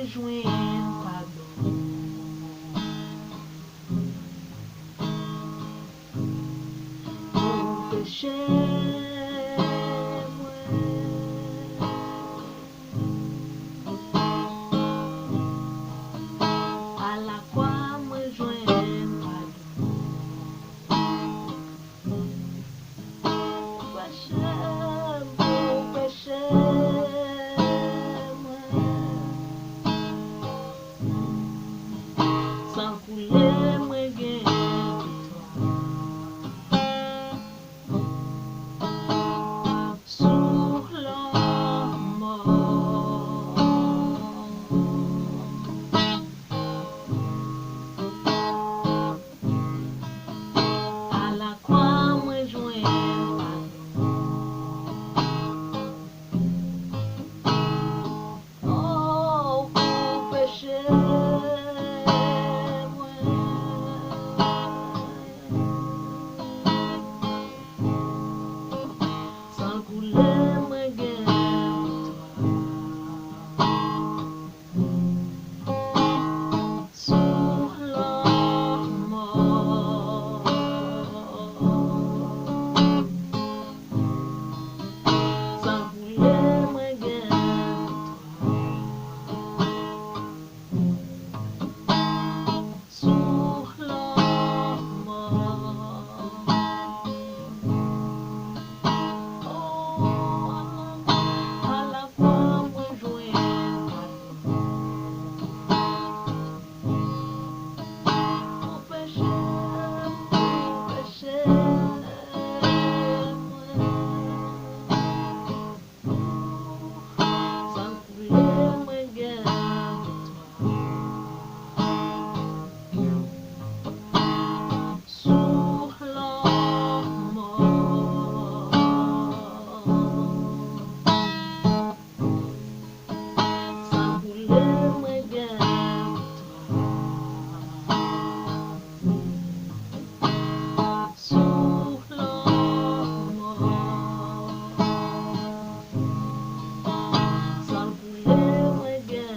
jwen pardon. Mon péché à la croix moi jwen pardon. Péché, mon péché sans couler moi gen sur l'homme à la croix moi jwen oh pour péché sans couler moi gen sur l'homme sans couler moi gen sur l'homme à la croix moi jwen pour péché sans couler moi gen sur l'homme sans couler moi gen sur l'homme sans couler moi gen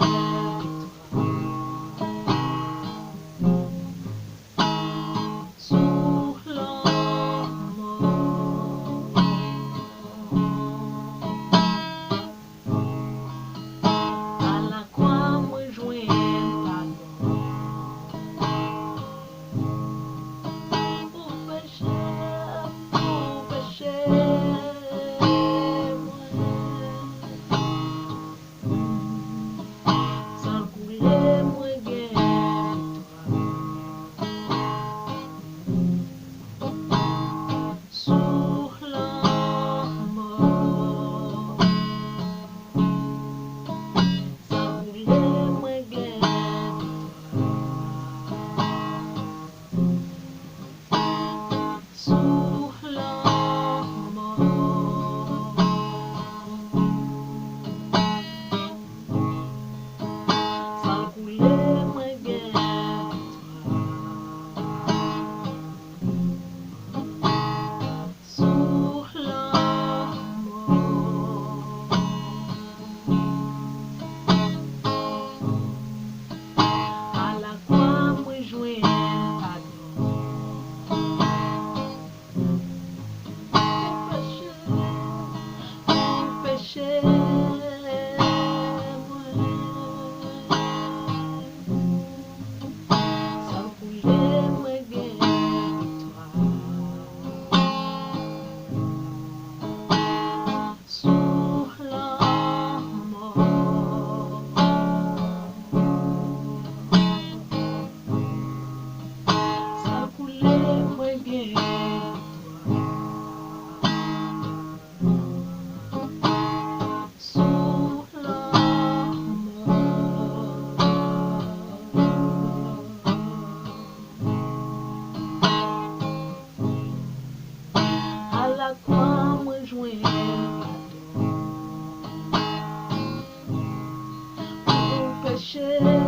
sur l'homme à la croix moi jwen pardon pour péché sans couler moi gen sur l'homme sans couler moi gen sur l'homme sans couler moi gen sur l'homme à la croix moi jwen pardon pour péché sans couler moi gen sur l'homme sans couler moi gen sur l'homme à la croix moi jwen pour péché